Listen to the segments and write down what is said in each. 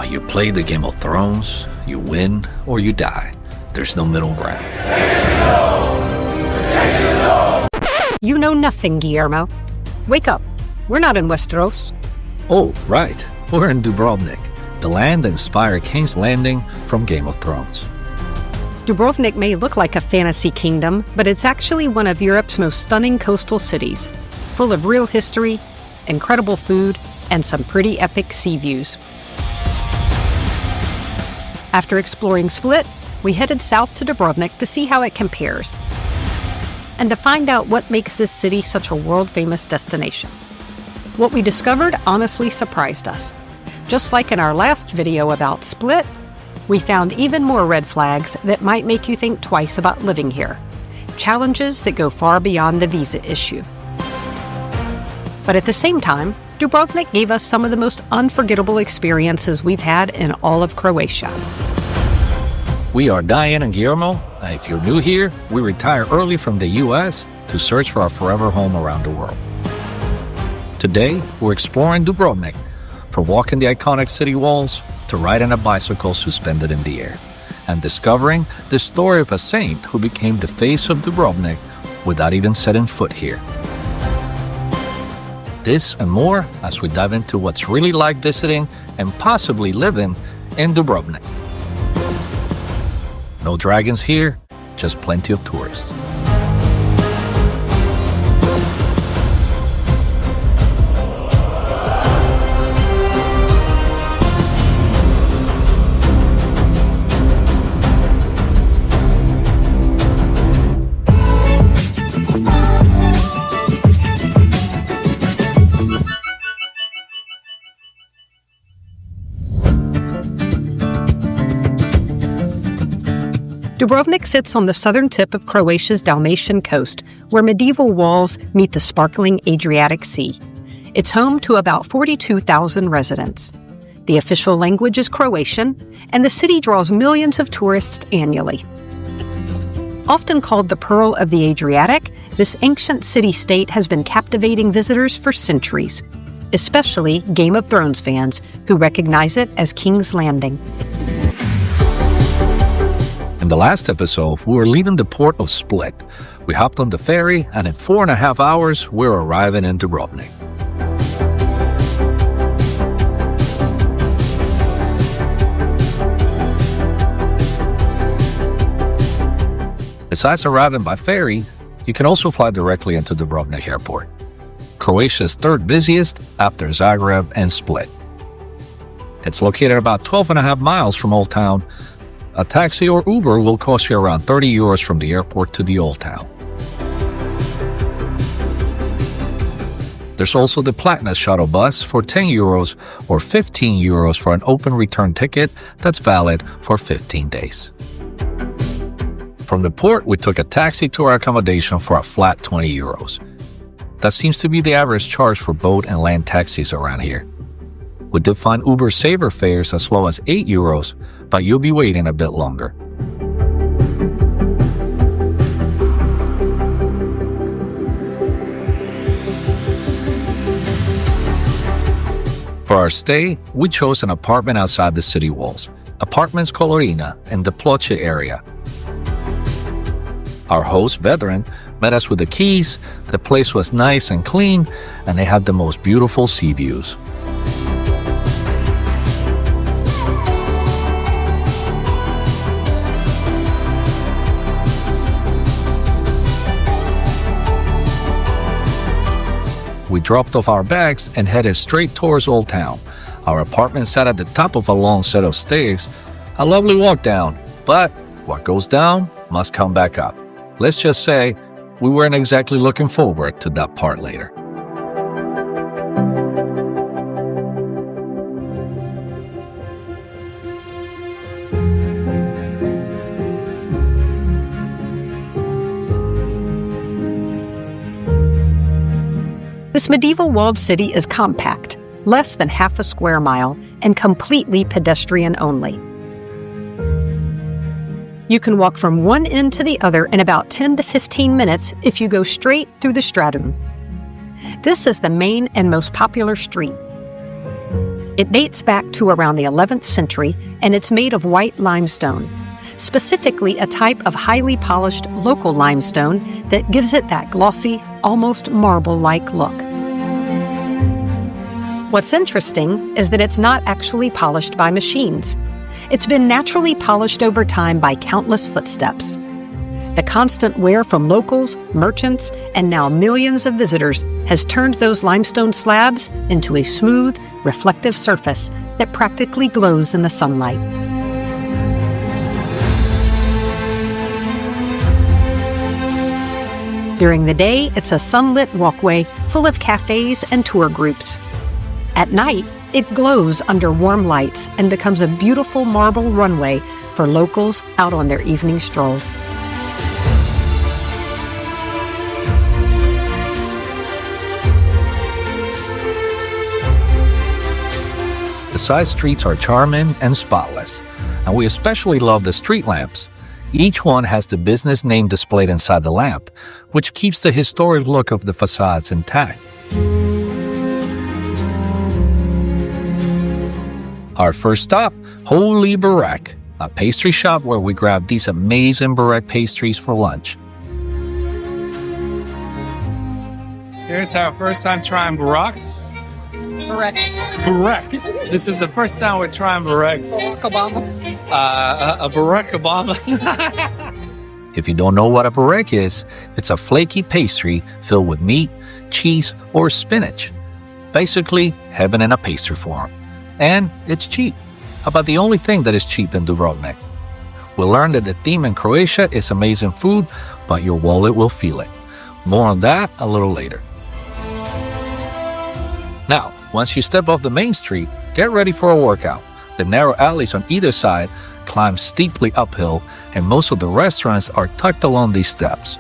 You play the Game of Thrones, you win, or you die. There's no middle ground. You know nothing, Guillermo. Wake up. We're not in Westeros. Oh, right. We're in Dubrovnik, the land that inspired King's Landing from Game of Thrones. Dubrovnik may look like a fantasy kingdom, but it's actually one of Europe's most stunning coastal cities, full of real history, incredible food, and some pretty epic sea views. After exploring Split, we headed south to Dubrovnik to see how it compares, and to find out what makes this city such a world-famous destination. What we discovered honestly surprised us. Just like in our last video about Split, we found even more red flags that might make you think twice about living here. Challenges that go far beyond the visa issue. But at the same time, Dubrovnik gave us some of the most unforgettable experiences we've had in all of Croatia. We are Diane and Guillermo. If you're new here, we retire early from the US to search for our forever home around the world. Today, we're exploring Dubrovnik, from walking the iconic city walls to riding a bicycle suspended in the air, and discovering the story of a saint who became the face of Dubrovnik without even setting foot here. This and more as we dive into what's really like visiting and possibly living in Dubrovnik. No dragons here, just plenty of tourists. Dubrovnik sits on the southern tip of Croatia's Dalmatian coast, where medieval walls meet the sparkling Adriatic Sea. It's home to about 42,000 residents. The official language is Croatian, and the city draws millions of tourists annually. Often called the Pearl of the Adriatic, this ancient city-state has been captivating visitors for centuries, especially Game of Thrones fans who recognize it as King's Landing. In the last episode, we were leaving the port of Split. We hopped on the ferry, and in 4.5 hours, we were arriving in Dubrovnik. Besides arriving by ferry, you can also fly directly into Dubrovnik Airport, Croatia's third busiest after Zagreb and Split. It's located about 12.5 miles from Old Town. A taxi or Uber will cost you around 30 euros from the airport to the Old Town. There's also the Platinum shuttle bus for 10 euros or 15 euros for an open return ticket that's valid for 15 days. From the port, we took a taxi to our accommodation for a flat 20 euros. That seems to be the average charge for boat and land taxis around here. We did find Uber saver fares as low as 8 euros, but you'll be waiting a bit longer. For our stay, we chose an apartment outside the city walls, Apartments Colorina in the Ploče area. Our host, Vedran, met us with the keys. The place was nice and clean, and they had the most beautiful sea views. We dropped off our bags and headed straight towards Old Town. Our apartment sat at the top of a long set of stairs, a lovely walk down, but what goes down must come back up. Let's just say we weren't exactly looking forward to that part later. This medieval walled city is compact, less than half a square mile, and completely pedestrian only. You can walk from one end to the other in about 10 to 15 minutes if you go straight through the stratum. This is the main and most popular street. It dates back to around the 11th century, and it's made of white limestone, specifically a type of highly polished local limestone that gives it that glossy, almost marble-like look. What's interesting is that it's not actually polished by machines. It's been naturally polished over time by countless footsteps. The constant wear from locals, merchants, and now millions of visitors has turned those limestone slabs into a smooth, reflective surface that practically glows in the sunlight. During the day, it's a sunlit walkway full of cafes and tour groups. At night, it glows under warm lights and becomes a beautiful marble runway for locals out on their evening stroll. The side streets are charming and spotless, and we especially love the street lamps. Each one has the business name displayed inside the lamp, which keeps the historic look of the facades intact. Our first stop, Holy Burek, a pastry shop where we grab these amazing Burek pastries for lunch. Here's our first time trying Bureks. Burek. This is the first time we're trying Bureks. A Burek Obama. If you don't know what a Burek is, it's a flaky pastry filled with meat, cheese, or spinach. Basically, heaven in a pastry form. And it's cheap. About the only thing that is cheap in Dubrovnik. We'll learn that the theme in Croatia is amazing food, but your wallet will feel it. More on that a little later. Now, once you step off the main street, get ready for a workout. The narrow alleys on either side climb steeply uphill, and most of the restaurants are tucked along these steps.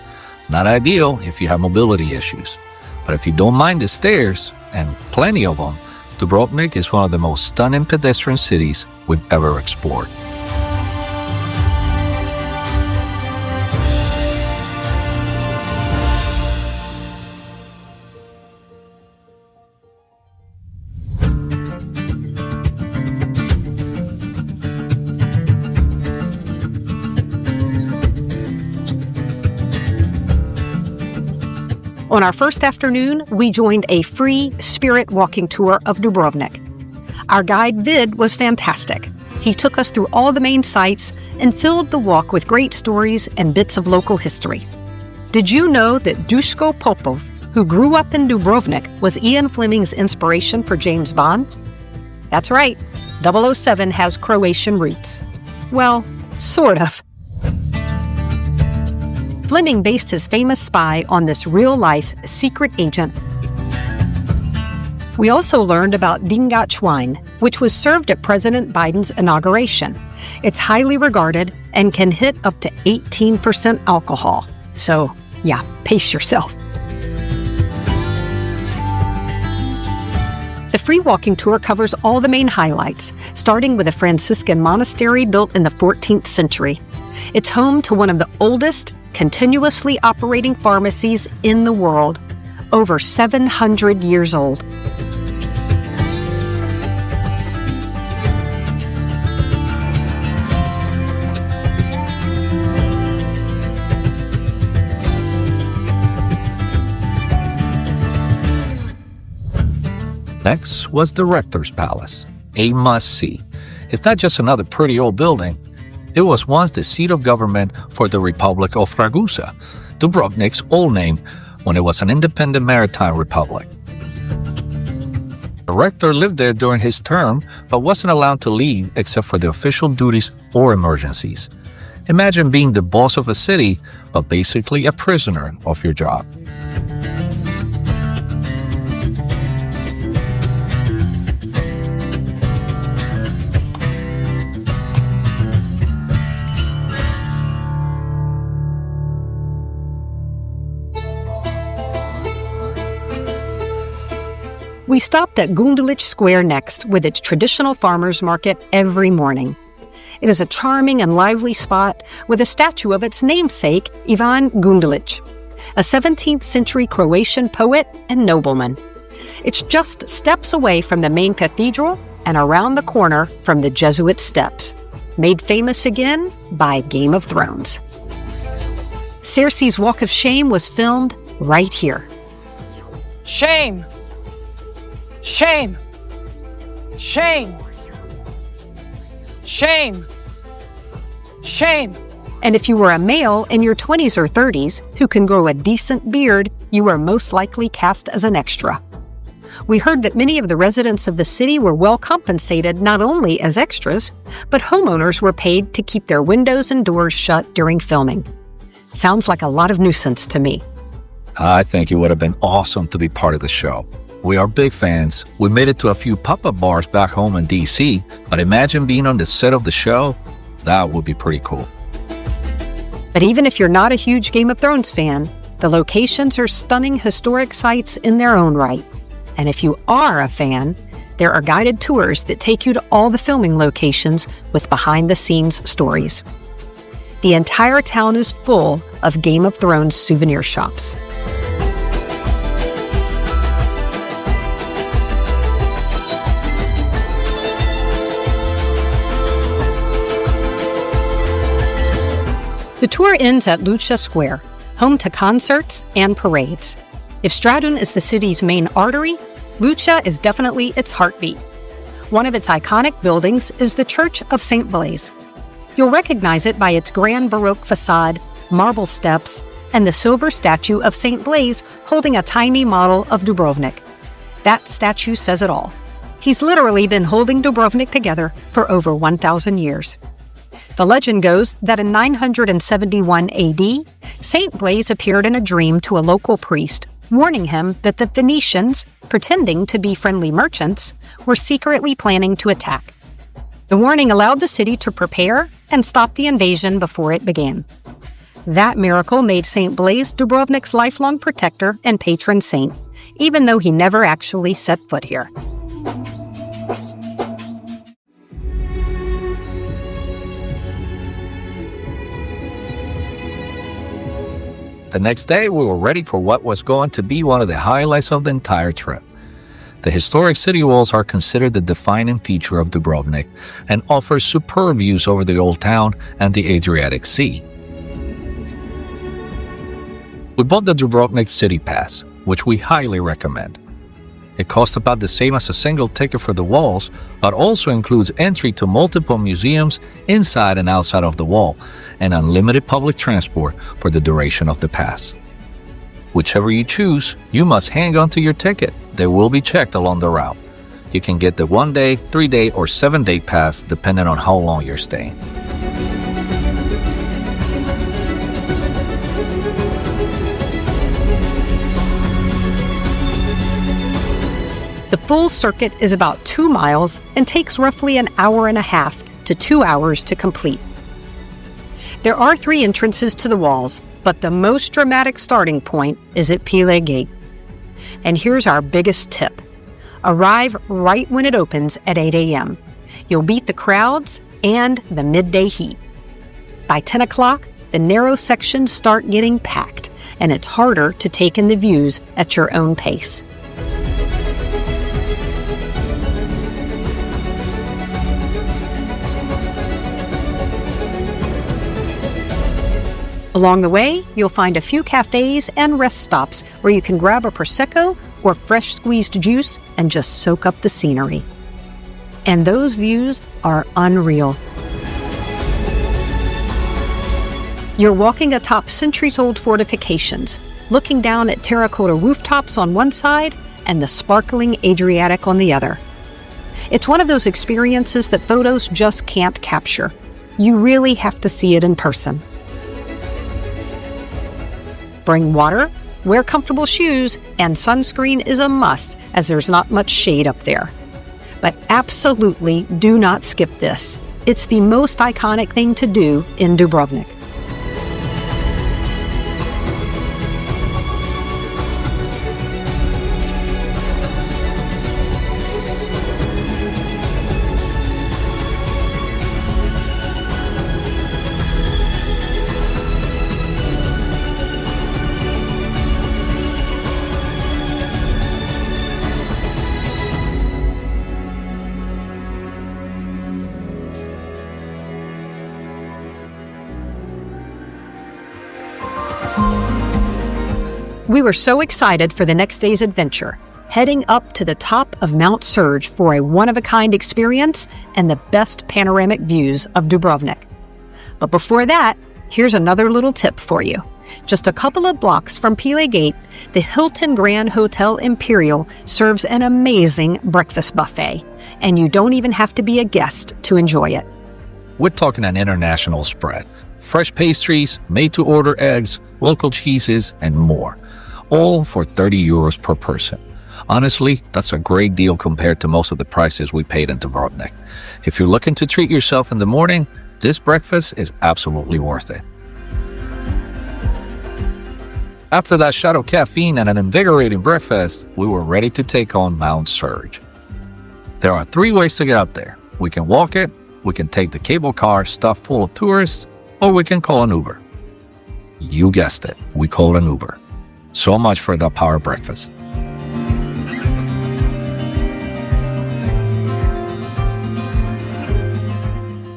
Not ideal if you have mobility issues. But if you don't mind the stairs, and plenty of them, Dubrovnik is one of the most stunning pedestrian cities we've ever explored. On our first afternoon, we joined a free spirit walking tour of Dubrovnik. Our guide Vid was fantastic. He took us through all the main sites and filled the walk with great stories and bits of local history. Did you know that Duško Popov, who grew up in Dubrovnik, was Ian Fleming's inspiration for James Bond? That's right, 007 has Croatian roots. Well, sort of. Fleming based his famous spy on this real-life secret agent. We also learned about Dingač wine, which was served at President Biden's inauguration. It's highly regarded and can hit up to 18% alcohol. So, yeah, pace yourself. The free walking tour covers all the main highlights, starting with a Franciscan monastery built in the 14th century. It's home to one of the oldest continuously operating pharmacies in the world, over 700 years old. Next was the Rector's Palace, a must-see. It's not just another pretty old building. It was once the seat of government for the Republic of Ragusa, Dubrovnik's old name when it was an independent maritime republic. The rector lived there during his term, but wasn't allowed to leave except for the official duties or emergencies. Imagine being the boss of a city, but basically a prisoner of your job. We stopped at Gundulić Square next with its traditional farmers market every morning. It is a charming and lively spot with a statue of its namesake, Ivan Gundulić, a 17th century Croatian poet and nobleman. It's just steps away from the main cathedral and around the corner from the Jesuit steps, made famous again by Game of Thrones. Cersei's Walk of Shame was filmed right here. Shame! Shame! Shame! Shame! Shame! And if you were a male in your 20s or 30s who can grow a decent beard, you were most likely cast as an extra. We heard that many of the residents of the city were well compensated not only as extras, but homeowners were paid to keep their windows and doors shut during filming. Sounds like a lot of nuisance to me. I think it would have been awesome to be part of the show. We are big fans. We made it to a few pop-up bars back home in DC, but imagine being on the set of the show. That would be pretty cool. But even if you're not a huge Game of Thrones fan, the locations are stunning historic sites in their own right. And if you are a fan, there are guided tours that take you to all the filming locations with behind-the-scenes stories. The entire town is full of Game of Thrones souvenir shops. The tour ends at Lucha Square, home to concerts and parades. If Stradun is the city's main artery, Lucha is definitely its heartbeat. One of its iconic buildings is the Church of St. Blaise. You'll recognize it by its grand Baroque facade, marble steps, and the silver statue of St. Blaise holding a tiny model of Dubrovnik. That statue says it all. He's literally been holding Dubrovnik together for over 1,000 years. The legend goes that in 971 AD, St. Blaise appeared in a dream to a local priest, warning him that the Phoenicians, pretending to be friendly merchants, were secretly planning to attack. The warning allowed the city to prepare and stop the invasion before it began. That miracle made St. Blaise Dubrovnik's lifelong protector and patron saint, even though he never actually set foot here. The next day, we were ready for what was going to be one of the highlights of the entire trip. The historic city walls are considered the defining feature of Dubrovnik and offer superb views over the Old Town and the Adriatic Sea. We bought the Dubrovnik City Pass, which we highly recommend. It costs about the same as a single ticket for the walls, but also includes entry to multiple museums inside and outside of the wall, and unlimited public transport for the duration of the pass. Whichever you choose, you must hang on to your ticket. They will be checked along the route. You can get the 1-day, 3-day, or 7-day pass depending on how long you're staying. The full circuit is about 2 miles and takes roughly an hour and a half to 2 hours to complete. There are 3 entrances to the walls, but the most dramatic starting point is at Pile Gate. And here's our biggest tip. Arrive right when it opens at 8 a.m. You'll beat the crowds and the midday heat. By 10 o'clock, the narrow sections start getting packed, and it's harder to take in the views at your own pace. Along the way, you'll find a few cafes and rest stops where you can grab a Prosecco or fresh squeezed juice and just soak up the scenery. And those views are unreal. You're walking atop centuries-old fortifications, looking down at terracotta rooftops on one side and the sparkling Adriatic on the other. It's one of those experiences that photos just can't capture. You really have to see it in person. Bring water, wear comfortable shoes, and sunscreen is a must as there's not much shade up there. But absolutely do not skip this. It's the most iconic thing to do in Dubrovnik. We were so excited for the next day's adventure, heading up to the top of Mount Surge for a one-of-a-kind experience and the best panoramic views of Dubrovnik. But before that, here's another little tip for you. Just a couple of blocks from Pile Gate, the Hilton Grand Hotel Imperial serves an amazing breakfast buffet, and you don't even have to be a guest to enjoy it. We're talking an international spread. Fresh pastries, made-to-order eggs, local cheeses, and more. All for 30 euros per person. Honestly, that's a great deal compared to most of the prices we paid in Dubrovnik. If you're looking to treat yourself in the morning, this breakfast is absolutely worth it. After that shot of caffeine and an invigorating breakfast, we were ready to take on Mount Surge. There are 3 ways to get up there. We can walk it, we can take the cable car stuffed full of tourists, or we can call an Uber. You guessed it, we called an Uber. So much for the power breakfast.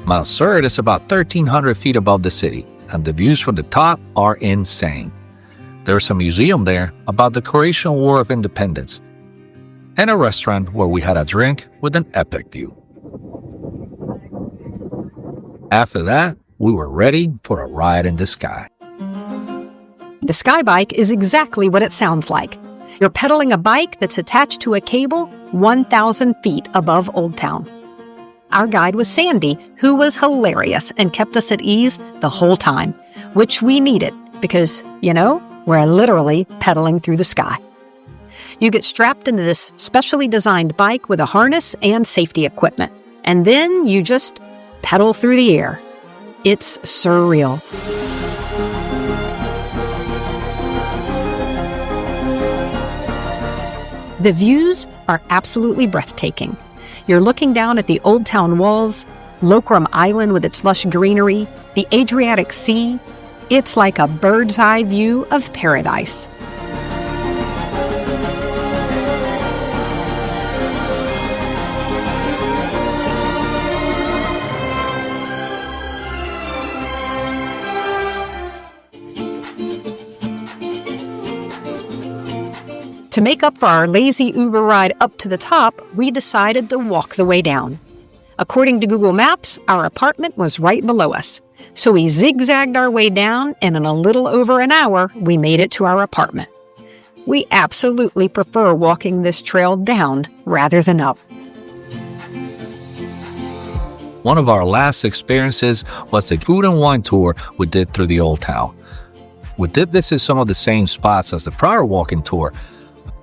Mount Surge is about 1,300 feet above the city, and the views from the top are insane. There's a museum there about the Croatian War of Independence, and a restaurant where we had a drink with an epic view. After that, we were ready for a ride in the sky. The Skybike is exactly what it sounds like. You're pedaling a bike that's attached to a cable 1,000 feet above Old Town. Our guide was Sandy, who was hilarious and kept us at ease the whole time, which we needed because, we're literally pedaling through the sky. You get strapped into this specially designed bike with a harness and safety equipment, and then you just pedal through the air. It's surreal. The views are absolutely breathtaking. You're looking down at the Old Town walls, Lokrum Island with its lush greenery, the Adriatic Sea. It's like a bird's eye view of paradise. To make up for our lazy Uber ride up to the top, we decided to walk the way down. According to Google Maps, our apartment was right below us. So we zigzagged our way down, and in a little over an hour, we made it to our apartment. We absolutely prefer walking this trail down rather than up. One of our last experiences was the food and wine tour we did through the Old Town. We did visit some of the same spots as the prior walking tour,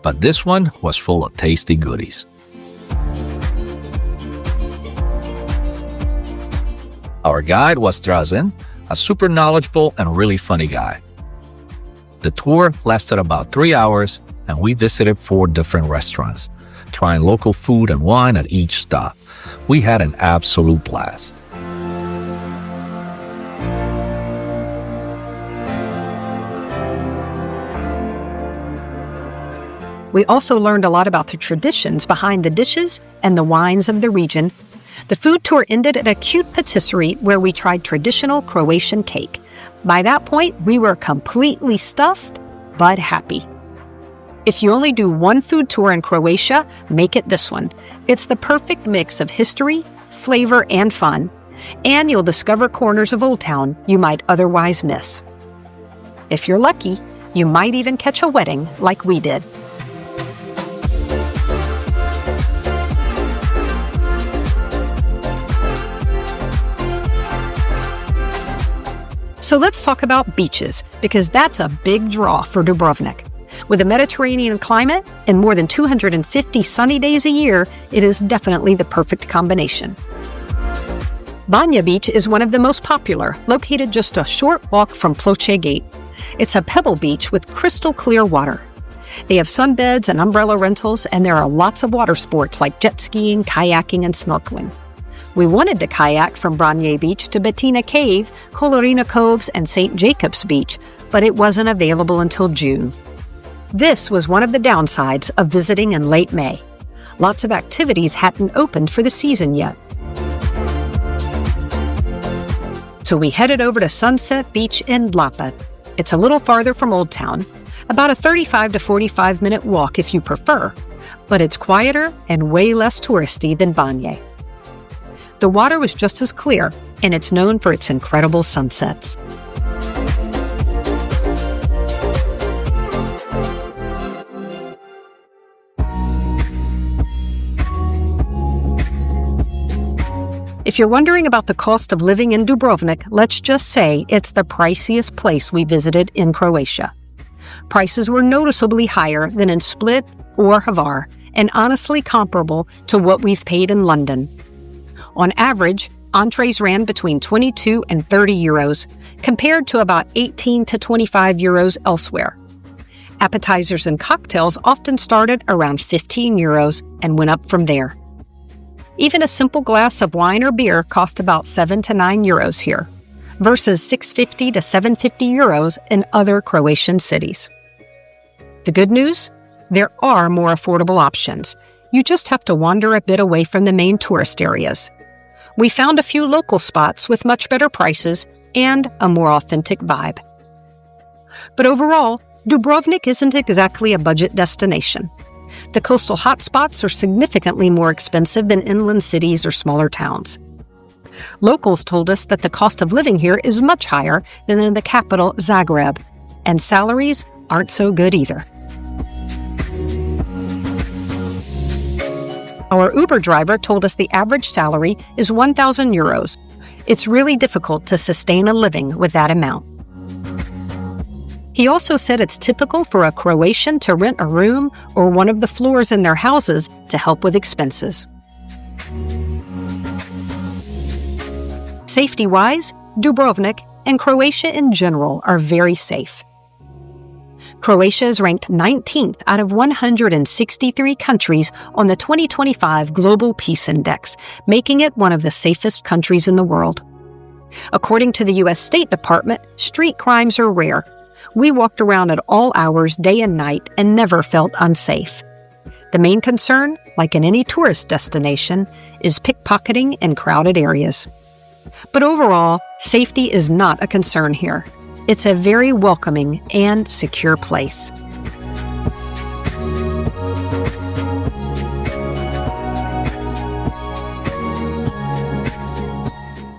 but this one was full of tasty goodies. Our guide was Drazen, a super knowledgeable and really funny guy. The tour lasted about 3 hours, and we visited 4 different restaurants, trying local food and wine at each stop. We had an absolute blast. We also learned a lot about the traditions behind the dishes and the wines of the region. The food tour ended at a cute patisserie where we tried traditional Croatian cake. By that point, we were completely stuffed, but happy. If you only do one food tour in Croatia, make it this one. It's the perfect mix of history, flavor, and fun, and you'll discover corners of Old Town you might otherwise miss. If you're lucky, you might even catch a wedding like we did. So let's talk about beaches, because that's a big draw for Dubrovnik. With a Mediterranean climate and more than 250 sunny days a year, it is definitely the perfect combination. Banja Beach is one of the most popular, located just a short walk from Ploče Gate. It's a pebble beach with crystal clear water. They have sunbeds and umbrella rentals, and there are lots of water sports like jet skiing, kayaking, and snorkeling. We wanted to kayak from Banja Beach to Bettina Cave, Colorina Coves, and St. Jacobs Beach, but it wasn't available until June. This was one of the downsides of visiting in late May. Lots of activities hadn't opened for the season yet. So we headed over to Sunset Beach in Dlapa. It's a little farther from Old Town. About a 35 to 45 minute walk if you prefer, but it's quieter and way less touristy than Banje. The water was just as clear, and it's known for its incredible sunsets. If you're wondering about the cost of living in Dubrovnik, let's just say it's the priciest place we visited in Croatia. Prices were noticeably higher than in Split or Hvar, and honestly comparable to what we've paid in London. On average, entrees ran between 22 and 30 euros, compared to about 18 to 25 euros elsewhere. Appetizers and cocktails often started around 15 euros and went up from there. Even a simple glass of wine or beer cost about 7 to 9 euros here, versus 650 to 750 euros in other Croatian cities. The good news? There are more affordable options. You just have to wander a bit away from the main tourist areas. We found a few local spots with much better prices and a more authentic vibe. But overall, Dubrovnik isn't exactly a budget destination. The coastal hotspots are significantly more expensive than inland cities or smaller towns. Locals told us that the cost of living here is much higher than in the capital, Zagreb, and salaries aren't so good either. Our Uber driver told us the average salary is 1,000 euros. It's really difficult to sustain a living with that amount. He also said it's typical for a Croatian to rent a room or one of the floors in their houses to help with expenses. Safety-wise, Dubrovnik and Croatia in general are very safe. Croatia is ranked 19th out of 163 countries on the 2025 Global Peace Index, making it one of the safest countries in the world. According to the U.S. State Department, street crimes are rare. We walked around at all hours, day and night, and never felt unsafe. The main concern, like in any tourist destination, is pickpocketing in crowded areas. But overall, safety is not a concern here. It's a very welcoming and secure place.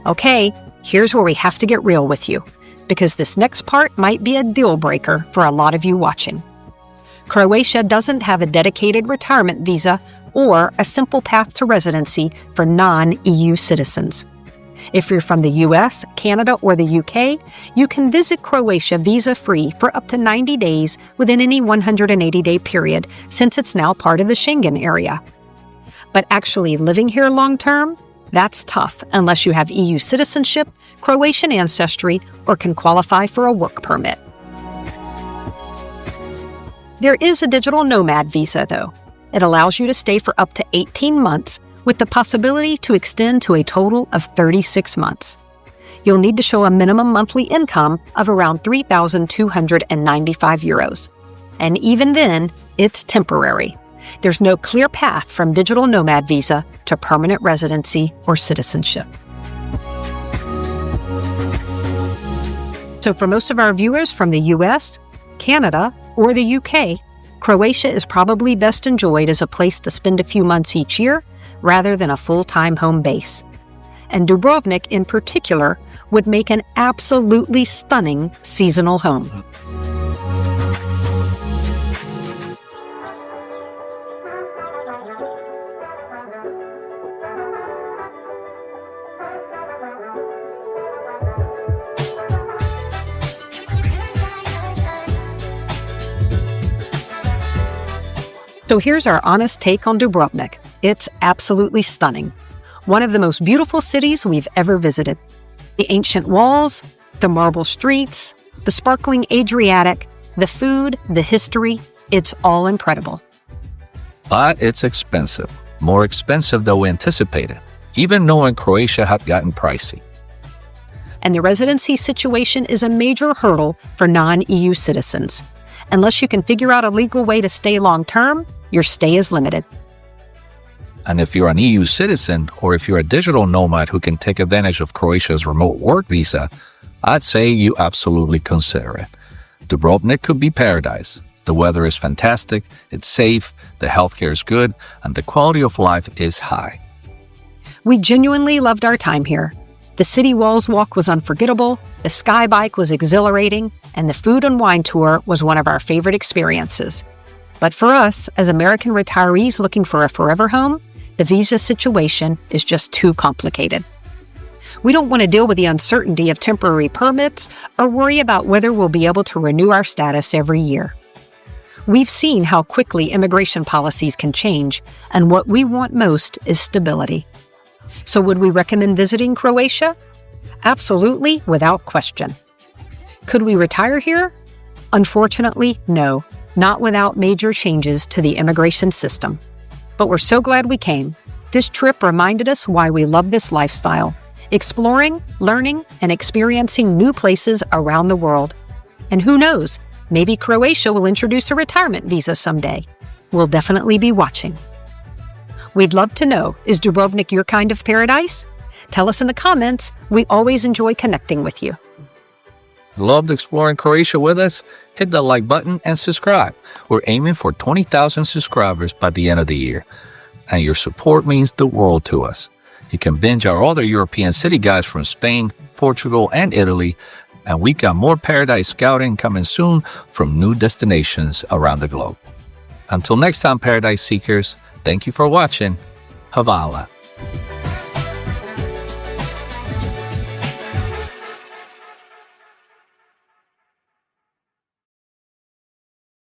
Okay, here's where we have to get real with you, because this next part might be a deal breaker for a lot of you watching. Croatia doesn't have a dedicated retirement visa or a simple path to residency for non-EU citizens. If you're from the US, Canada, or the UK, you can visit Croatia visa-free for up to 90 days within any 180-day period, since it's now part of the Schengen area. But actually living here long-term? That's tough unless you have EU citizenship, Croatian ancestry, or can qualify for a work permit. There is a digital nomad visa, though. It allows you to stay for up to 18 months, with the possibility to extend to a total of 36 months. You'll need to show a minimum monthly income of around 3,295 euros. And even then, it's temporary. There's no clear path from digital nomad visa to permanent residency or citizenship. So for most of our viewers from the US, Canada, or the UK, Croatia is probably best enjoyed as a place to spend a few months each year rather than a full-time home base. And Dubrovnik in particular would make an absolutely stunning seasonal home. So here's our honest take on Dubrovnik. It's absolutely stunning. One of the most beautiful cities we've ever visited. The ancient walls, the marble streets, the sparkling Adriatic, the food, the history, it's all incredible. But it's expensive. More expensive than we anticipated, even knowing Croatia had gotten pricey. And the residency situation is a major hurdle for non-EU citizens. Unless you can figure out a legal way to stay long-term, your stay is limited. And if you're an EU citizen, or if you're a digital nomad who can take advantage of Croatia's remote work visa, I'd say you absolutely consider it. Dubrovnik could be paradise. The weather is fantastic, it's safe, the healthcare is good, and the quality of life is high. We genuinely loved our time here. The city walls walk was unforgettable, the Skybike was exhilarating, and the food and wine tour was one of our favorite experiences. But for us, as American retirees looking for a forever home, the visa situation is just too complicated. We don't want to deal with the uncertainty of temporary permits or worry about whether we'll be able to renew our status every year. We've seen how quickly immigration policies can change, and what we want most is stability. So would we recommend visiting Croatia? Absolutely, without question. Could we retire here? Unfortunately, no, not without major changes to the immigration system. But we're so glad we came. This trip reminded us why we love this lifestyle, exploring, learning, and experiencing new places around the world. And who knows, maybe Croatia will introduce a retirement visa someday. We'll definitely be watching. We'd love to know, is Dubrovnik your kind of paradise? Tell us in the comments. We always enjoy connecting with you. Loved exploring Croatia with us? Hit the like button and subscribe. We're aiming for 20,000 subscribers by the end of the year. And your support means the world to us. You can binge our other European city guides from Spain, Portugal, and Italy. And we got more paradise scouting coming soon from new destinations around the globe. Until next time, Paradise Seekers, thank you for watching. Havala.